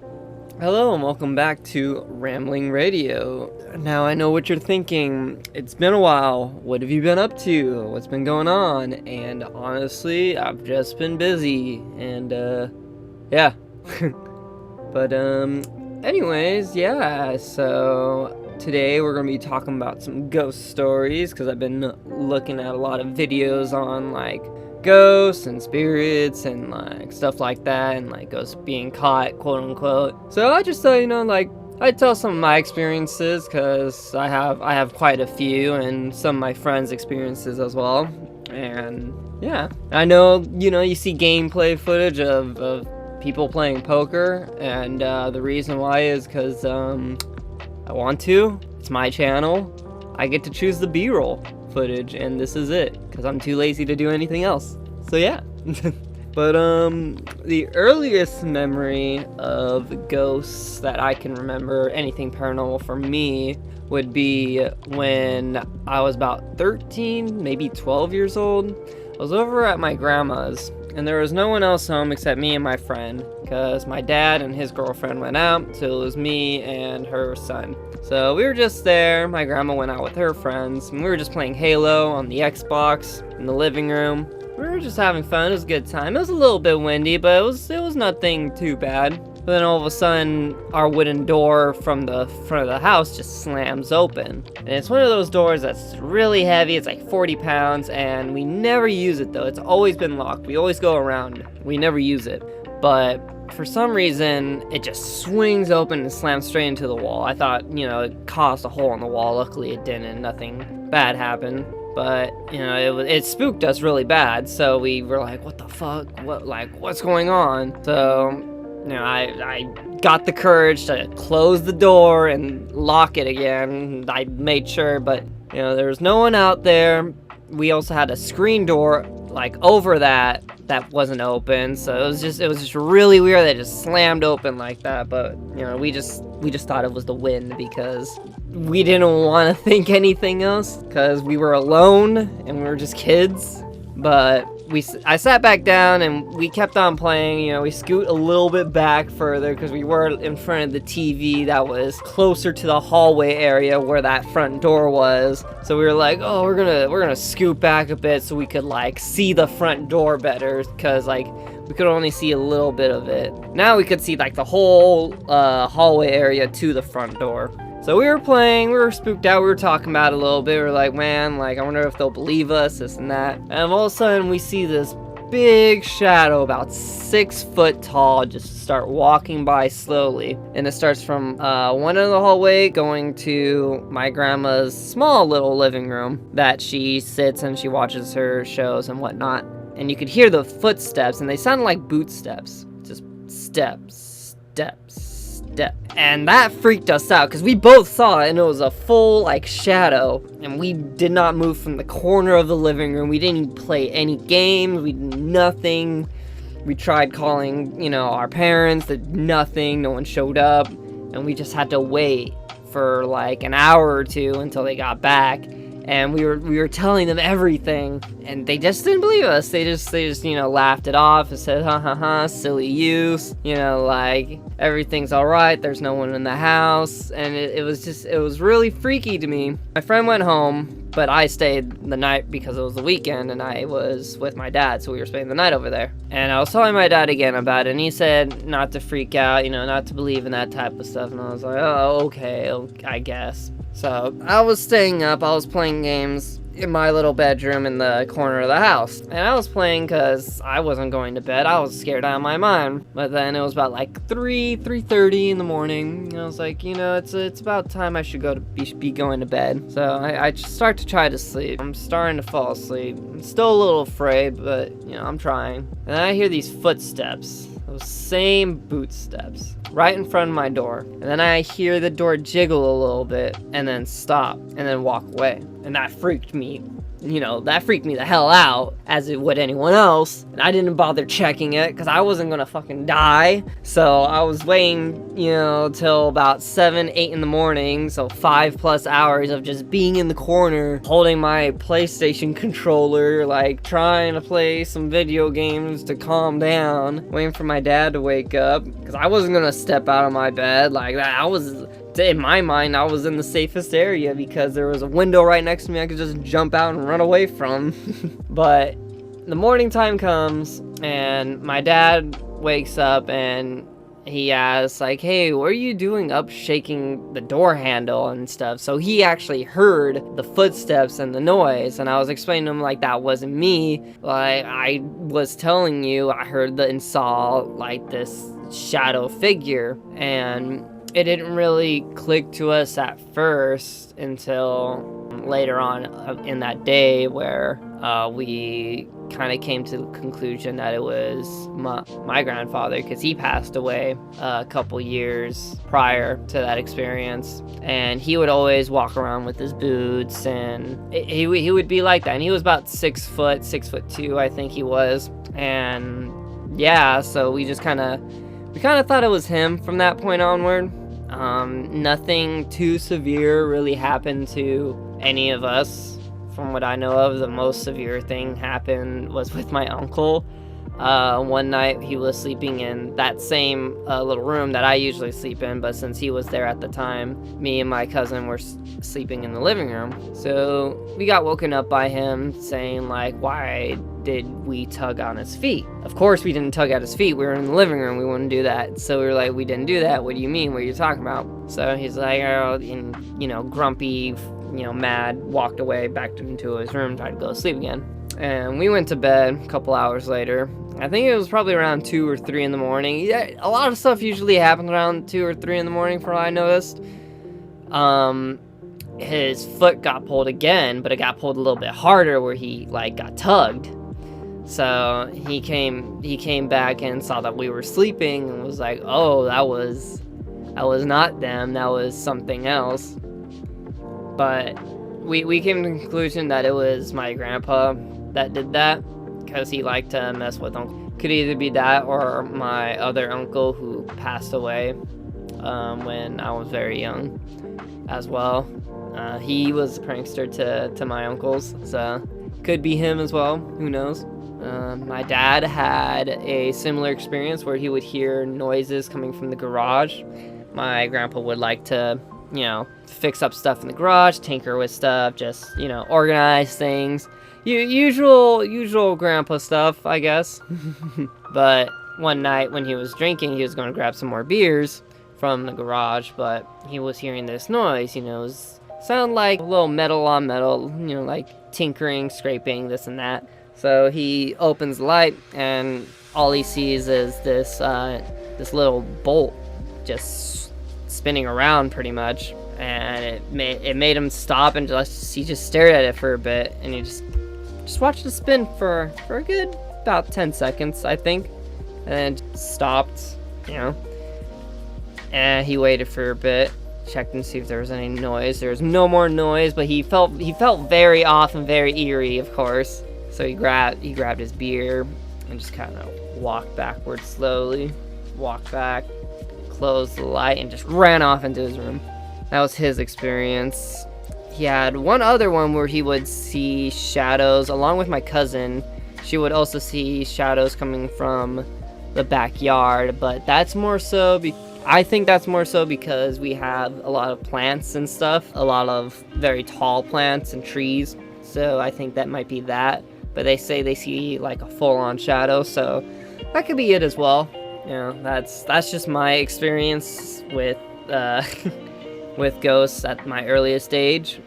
Hello and welcome back to Rambling Radio. Now I know what you're thinking. It's been a while. What have you been up to? What's been going on? And honestly, I've just been busy and yeah. But anyways, yeah. So today we're going to be talking about some ghost stories cuz I've been looking at a lot of videos on like ghosts and spirits and like stuff like that, and like ghosts being caught, quote unquote. So I just thought, I'd tell some of my experiences because I have quite a few, and some of my friends' experiences as well. And yeah, I know you see gameplay footage of people playing poker, and the reason why is because I want to. It's my channel. I get to choose the B-roll footage, and this is it because I'm too lazy to do anything else. So yeah. But the earliest memory of ghosts that I can remember, anything paranormal for me, would be when I was about 13, maybe 12 years old. I was over at my grandma's, and there was no one else home except me and my friend, because my dad and his girlfriend went out, so it was me and her son. So we were just there. My grandma went out with her friends, and we were just playing Halo on the Xbox in the living room. We were just having fun. It was a good time. It was a little bit windy, but it was nothing too bad. But then all of a sudden, our wooden door from the front of the house just slams open. And it's one of those doors that's really heavy. It's like 40 pounds, and we never use it though. It's always been locked. We always go around. We never use it. But for some reason, it just swings open and slams straight into the wall. I thought, it caused a hole in the wall. Luckily, it didn't. Nothing bad happened. But, it spooked us really bad. So we were like, what the fuck? What's going on? So, I got the courage to close the door and lock it again. I made sure, but, there was no one out there. We also had a screen door, over that wasn't open. So it was just really weird that it just slammed open like that. But, we just thought it was the wind because we didn't want to think anything else because we were alone and we were just kids. But I sat back down and we kept on playing. We scoot a little bit back further because we were in front of the TV that was closer to the hallway area where that front door was. So we were like, oh, we're gonna scoot back a bit so we could see the front door better, because we could only see a little bit of it. Now we could see the whole hallway area to the front door. So we were playing, we were spooked out, we were talking about it a little bit. We were like, man, I wonder if they'll believe us, this and that. And all of a sudden we see this big shadow about 6 foot tall just start walking by slowly. And it starts from one end of the hallway going to my grandma's small little living room that she sits and she watches her shows and whatnot. And you could hear the footsteps, and they sounded like boot steps. Just steps, steps. And that freaked us out because we both saw it, and it was a full shadow, and we did not move from the corner of the living room. We didn't play any games. We did nothing. We tried calling our parents, nothing. No one showed up, and we just had to wait for an hour or two until they got back. And we were telling them everything, and they just didn't believe us. They just laughed it off and said, ha ha ha, silly use, everything's all right. There's no one in the house. And it was really freaky to me. My friend went home, but I stayed the night because it was the weekend and I was with my dad. So we were spending the night over there, and I was telling my dad again about it, and he said not to freak out, not to believe in that type of stuff. And I was like, oh, okay, I guess. So I was staying up, I was playing games in my little bedroom in the corner of the house. And I was playing because I wasn't going to bed. I was scared out of my mind. But then it was about 3:30 in the morning. And I was like, it's about time I should be going to bed. So I start to try to sleep. I'm starting to fall asleep. I'm still a little afraid, but I'm trying. And then I hear these footsteps. Those same boot steps right in front of my door. And then I hear the door jiggle a little bit and then stop and then walk away. and that freaked me. That freaked me the hell out, as it would anyone else. And I didn't bother checking it because I wasn't gonna fucking die. So I was waiting, till about 7, 8 in the morning. So 5+ hours of just being in the corner, holding my PlayStation controller, like trying to play some video games to calm down, waiting for my dad to wake up because I wasn't gonna step out of my bed like that. In my mind, I was in the safest area because there was a window right next to me I could just jump out and run away from. But the morning time comes and my dad wakes up and he asks, like, hey, what are you doing up shaking the door handle and stuff? So he actually heard the footsteps and the noise, and I was explaining to him, like, that wasn't me. Like, I was telling you, I heard and saw, like, this shadow figure, and it didn't really click to us at first until later on in that day where we kind of came to the conclusion that it was my grandfather, because he passed away a couple years prior to that experience, and he would always walk around with his boots, and he would be like that, and he was about 6 foot, 6'2", I think he was, and yeah, so we kind of thought it was him from that point onward. Nothing too severe really happened to any of us. From what I know of, the most severe thing was with my uncle. One night he was sleeping in that same little room that I usually sleep in, but since he was there at the time, me and my cousin were sleeping in the living room. So we got woken up by him saying, like, why did we tug on his feet? Of course we didn't tug at his feet. We were in the living room. We wouldn't do that. So we were like, we didn't do that. What do you mean? What are you talking about? So he's like, oh, and, grumpy, mad, walked away back into his room, tried to go to sleep again. And we went to bed a couple hours later. I think it was probably around 2 or 3 in the morning. Yeah, a lot of stuff usually happens around 2 or 3 in the morning from what I noticed. His foot got pulled again, but it got pulled a little bit harder where he, like, got tugged. So he came back and saw that we were sleeping and was like, oh, that was not them, that was something else. But we came to the conclusion that it was my grandpa that did that, because he liked to mess with them. Could either be that or my other uncle who passed away when I was very young as well. He was a prankster to my uncles, so could be him as well, who knows. My dad had a similar experience where he would hear noises coming from the garage. My grandpa would like to, fix up stuff in the garage, tinker with stuff, just, organize things. Usual grandpa stuff, I guess. But one night when he was drinking, he was going to grab some more beers from the garage, but he was hearing this noise, sound like a little metal on metal, like tinkering, scraping, this and that. So he opens the light, and all he sees is this little bolt just spinning around pretty much, and it made him stop and he just stared at it for a bit, and he just watched it spin for a good about 10 seconds, I think, and then stopped, and he waited for a bit, checked and see if there was any noise. There was no more noise, but he felt very off and very eerie, of course. So he grabbed his beer and just kind of walked backwards slowly, walked back, closed the light, and just ran off into his room. That was his experience. He had one other one where he would see shadows, along with my cousin. She would also see shadows coming from the backyard, but that's more so I think that's more so because we have a lot of plants and stuff, a lot of very tall plants and trees. So I think that might be that. But they say they see like a full-on shadow, so that could be it as well. That's just my experience with with ghosts at my earliest age.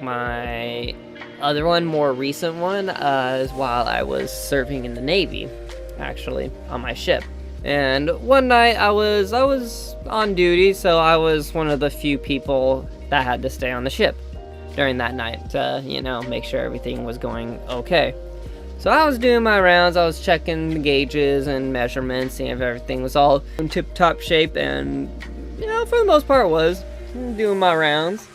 My other one, more recent one, is while I was serving in the Navy, actually, on my ship. And one night I was on duty, so I was one of the few people that had to stay on the ship during that night to, make sure everything was going okay. So I was doing my rounds, I was checking the gauges and measurements, seeing if everything was all in tip-top shape, and, for the most part was doing my rounds.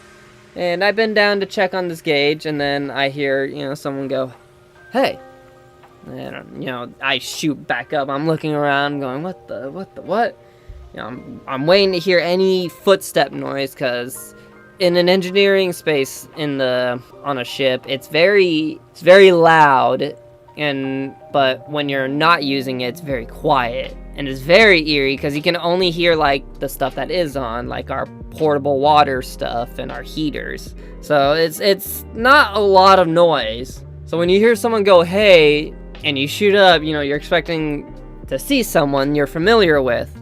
And I bend down to check on this gauge, and then I hear, someone go, "Hey." And, I shoot back up. I'm looking around going, what? I'm waiting to hear any footstep noise, because in an engineering space on a ship, it's very loud, but when you're not using it, it's very quiet. And it's very eerie, because you can only hear, like, the stuff that is on, like our portable water stuff and our heaters. So it's not a lot of noise. So when you hear someone go, "Hey," and you shoot up, you're expecting to see someone you're familiar with.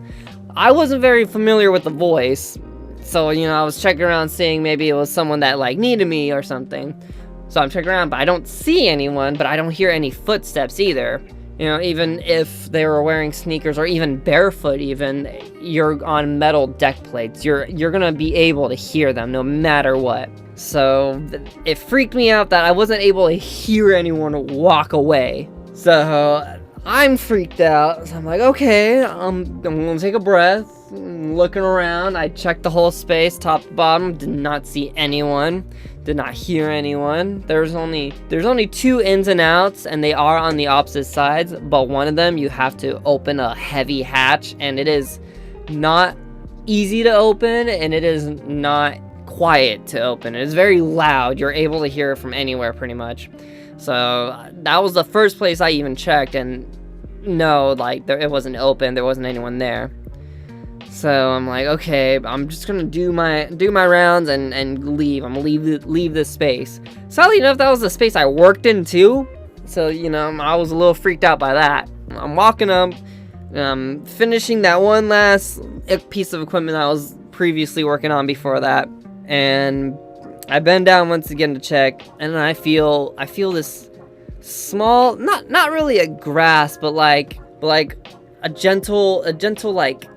I wasn't very familiar with the voice, so, I was checking around seeing maybe it was someone that, like, needed me or something. So I'm checking around, but I don't see anyone, but I don't hear any footsteps either. Even if they were wearing sneakers or even barefoot even, you're on metal deck plates. You're gonna be able to hear them no matter what. So it freaked me out that I wasn't able to hear anyone walk away. So I'm freaked out. So I'm like, okay, I'm gonna take a breath. I'm looking around. I checked the whole space, top to bottom. Did not see anyone. Did not hear anyone. There's only 2 ins and outs, and they are on the opposite sides. But one of them, you have to open a heavy hatch, and it is not easy to open, and it is not quiet to open. It is very loud. You're able to hear it from anywhere, pretty much. So that was the first place I even checked, and no, like, it wasn't open. There wasn't anyone there. So I'm like, okay, I'm just gonna do my rounds and leave. I'm gonna leave this space. Sadly enough, that was the space I worked in too. So, I was a little freaked out by that. I'm walking up, finishing that one last piece of equipment that I was previously working on before that, and I bend down once again to check, and then I feel this small, not really a grasp, but like a gentle, like,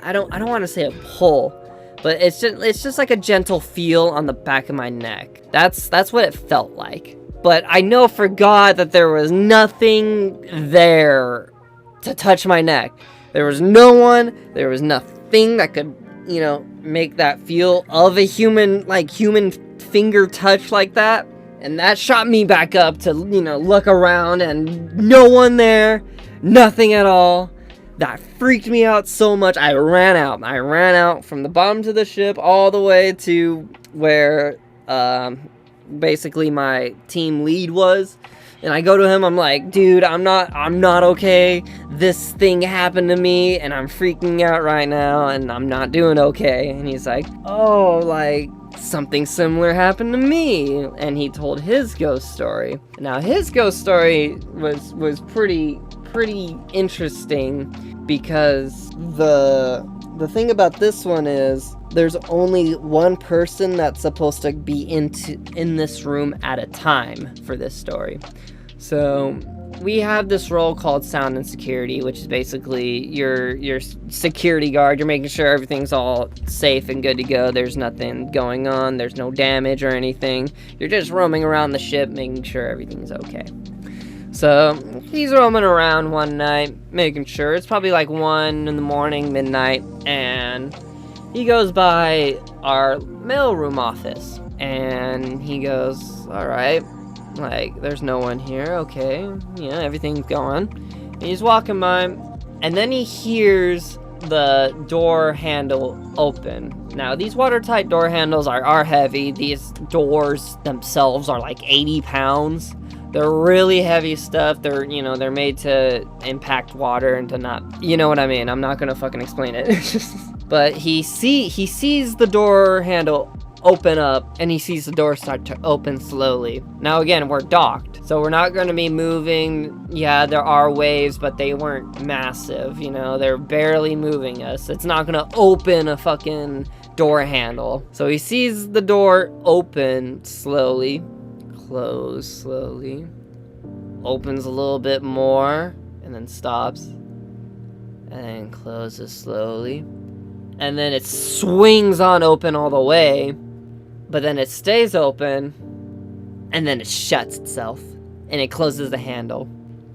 I don't want to say a pull, but it's just like a gentle feel on the back of my neck. That's what it felt like. But I know for God that there was nothing there to touch my neck. There was no one. There was nothing that could, make that feel of a human finger touch like that. And that shot me back up to, look around, and no one there, nothing at all. That freaked me out so much. I ran out from the bottom of the ship all the way to where basically my team lead was. And I go to him, I'm like, "Dude, I'm not okay. This thing happened to me, and I'm freaking out right now, and I'm not doing okay." And he's like, "Oh, like, something similar happened to me." And he told his ghost story. Now, his ghost story was pretty interesting, because the thing about this one is there's only one person that's supposed to be in this room at a time for this story. So we have this role called sound and security, which is basically your security guard. You're making sure everything's all safe and good to go. There's nothing going on. There's no damage or anything. You're just roaming around the ship, making sure everything's okay. So he's roaming around one night, making sure. It's probably like 1 in the morning, midnight, and he goes by our mailroom office, and he goes, "All right, like, there's no one here, okay, yeah, everything's going." And he's walking by, and then he hears the door handle open. Now, these watertight door handles are heavy. These doors themselves are like 80 pounds. They're really heavy stuff. They're made to impact water and to not, you know what I mean. I'm not gonna fucking explain it. But he sees the door handle open up, and he sees the door start to open slowly. Now, again, we're docked, so we're not gonna be moving. Yeah, there are waves, but they weren't massive, they're barely moving us. It's not gonna open a fucking door handle. So he sees the door open slowly, close slowly, opens a little bit more, and then stops, and then closes slowly, and then it swings on open all the way, but then it stays open, and then it shuts itself, and it closes the handle.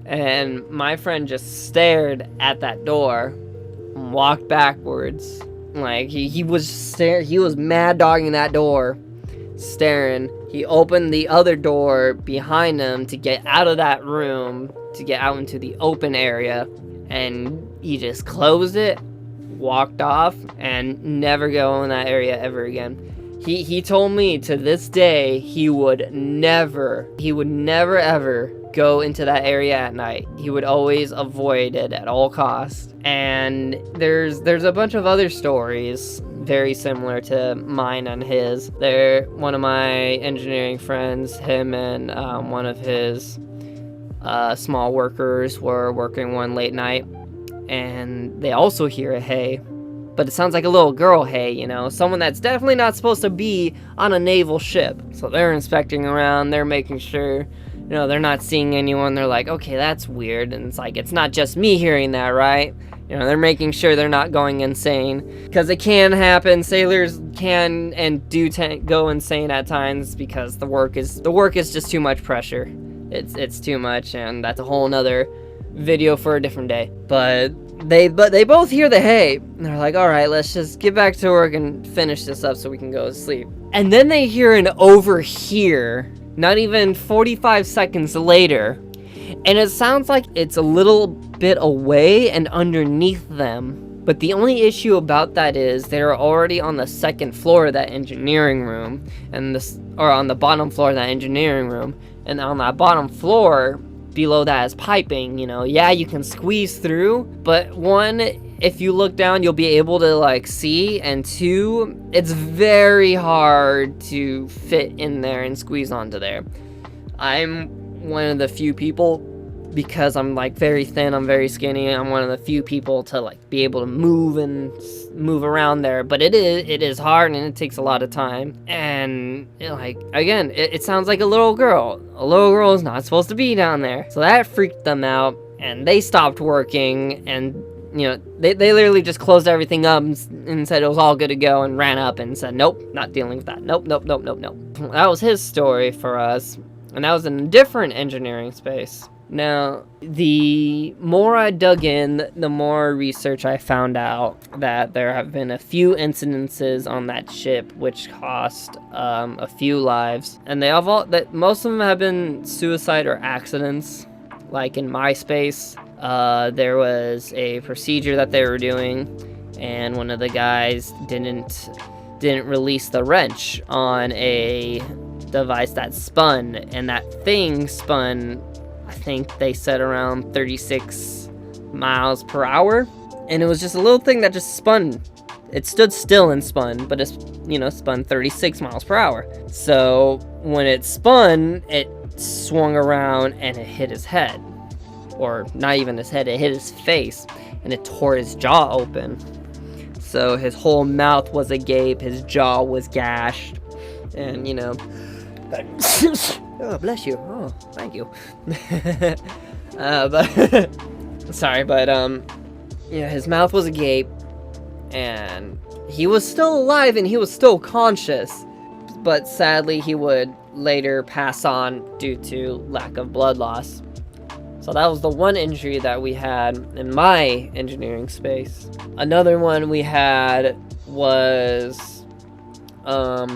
And my friend just stared at that door and walked backwards. Like, he was mad dogging that door. staring. He opened the other door behind him to get out of that room, to get out into the open area, and he just closed it, walked off, and never go in that area ever again. He told me to this day he would never ever go into that area at night. He would always avoid it at all costs. And there's a bunch of other stories very similar to mine and his. One of my engineering friends, him and one of his small workers were working one late night, and they also hear a hey. But it sounds like a little girl hey, you know, someone that's definitely not supposed to be on a naval ship. So they're inspecting around, they're making sure, you know, they're not seeing anyone. They're like, okay, that's weird. And it's like, it's not just me hearing that, right? You know, they're making sure they're not going insane, because it can happen. Sailors can and do go insane at times because the work is just too much pressure. It's too much, and that's a whole nother video for a different day. But they both hear the hey, and they're like, all right, let's just get back to work and finish this up so we can go to sleep. And then they hear an overhear, not even 45 seconds later, and it sounds like it's a little bit away and underneath them. But the only issue about that is they're already on the second floor of that engineering room, or on the bottom floor of that engineering room, and on that bottom floor below that is piping. You know, yeah, you can squeeze through, but one, if you look down, you'll be able to like see, and two, it's very hard to fit in there and squeeze onto there. I'm one of the few people, because I'm like very thin, I'm very skinny, I'm one of the few people to like be able to move around there. But it is hard, and it takes a lot of time. And like, again, it sounds like a little girl. A little girl is not supposed to be down there. So that freaked them out, and they stopped working, and you know, they literally just closed everything up and said it was all good to go, and ran up and said, nope, not dealing with that. Nope. That was his story for us, and that was in a different engineering space. Now, the more I dug in, the more research I found out that there have been a few incidences on that ship which cost a few lives, and most of them have been suicide or accidents. Like in my space, there was a procedure that they were doing, and one of the guys didn't release the wrench on a device that spun, and that thing spun, I think they said around 36 miles per hour, and it was just a little thing that just spun. It stood still and spun, but it's, you know, spun 36 miles per hour. So when it spun, it swung around and it hit his head, or not even his head, it hit his face, and it tore his jaw open. So his whole mouth was agape, his jaw was gashed, and you know, oh, bless you. Oh, thank you. But sorry, but yeah, his mouth was agape, and he was still alive and he was still conscious, but sadly he would later pass on due to lack of blood loss. So that was the one injury that we had in my engineering space. Another one we had was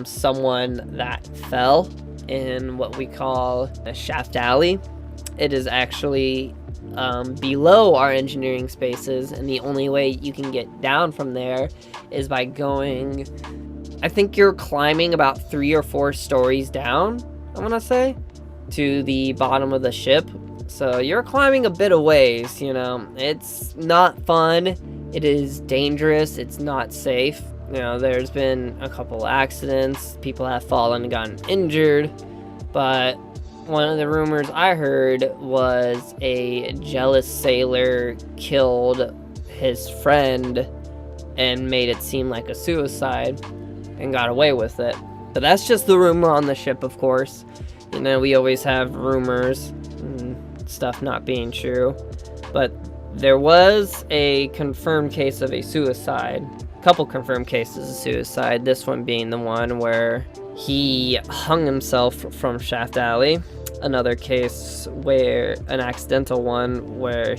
someone that fell in what we call a shaft alley. It is actually below our engineering spaces, and the only way you can get down from there is by going, I think you're climbing about 3 or 4 stories down, I want to say, to the bottom of the ship. So you're climbing a bit of ways, you know. It's not fun, it is dangerous, it's not safe. You know, there's been a couple accidents, people have fallen and gotten injured, but one of the rumors I heard was a jealous sailor killed his friend and made it seem like a suicide and got away with it. But that's just the rumor on the ship, of course. You know, we always have rumors and stuff not being true. But there was a confirmed case of a suicide. Couple confirmed cases of suicide, this one being the one where he hung himself from Shaft Alley. Another case where, an accidental one, where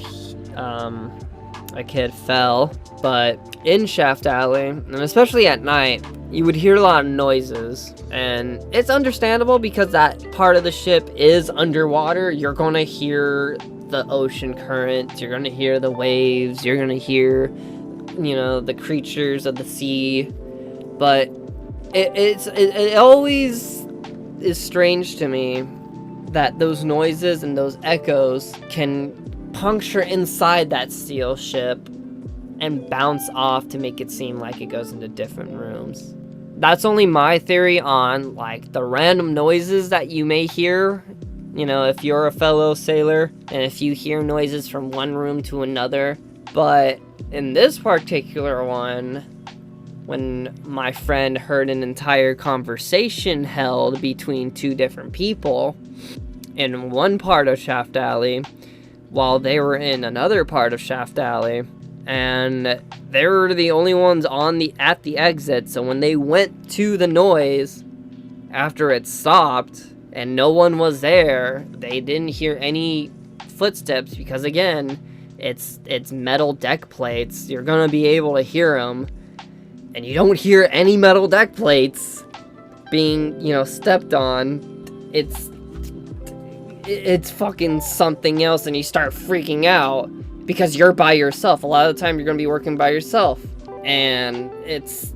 a kid fell. But in Shaft Alley, and especially at night, you would hear a lot of noises. And it's understandable because that part of the ship is underwater. You're going to hear the ocean currents, you're going to hear the waves, you're going to hear, you know, the creatures of the sea. But it always is strange to me that those noises and those echoes can puncture inside that steel ship and bounce off to make it seem like it goes into different rooms. That's only my theory on, like, the random noises that you may hear. You know, if you're a fellow sailor and if you hear noises from one room to another. But in this particular one, when my friend heard an entire conversation held between two different people in one part of Shaft Alley, while they were in another part of Shaft Alley, and they were the only ones at the exit. So when they went to the noise after it stopped and no one was there, they didn't hear any footsteps because, again, it's metal deck plates. You're gonna be able to hear them, and you don't hear any metal deck plates being, you know, stepped on. It's fucking something else, and you start freaking out because you're by yourself. A lot of the time you're gonna be working by yourself, and it's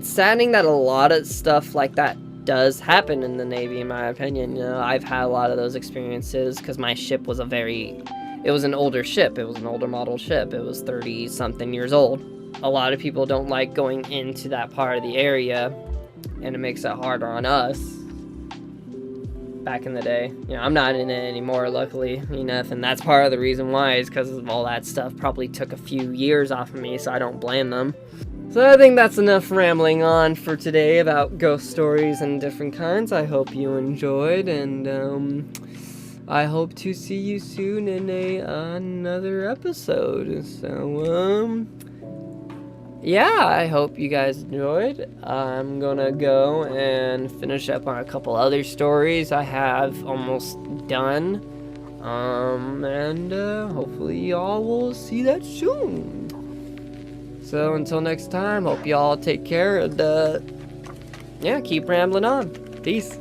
saddening that a lot of stuff like that does happen in the Navy, in my opinion. You know, I've had a lot of those experiences because my ship was it was an older ship. It was an older model ship. It was 30 something years old. A lot of people don't like going into that part of the area, and it makes it harder on us. Back in the day, you know, I'm not in it anymore, luckily enough, and that's part of the reason why, is because of all that stuff probably took a few years off of me, so I don't blame them. So I think that's enough rambling on for today about ghost stories and different kinds. I hope you enjoyed, and I hope to see you soon in another episode. So yeah, I hope you guys enjoyed. I'm gonna go and finish up on a couple other stories I have almost done. And hopefully y'all will see that soon. So until next time, hope y'all take care and yeah, keep rambling on. Peace.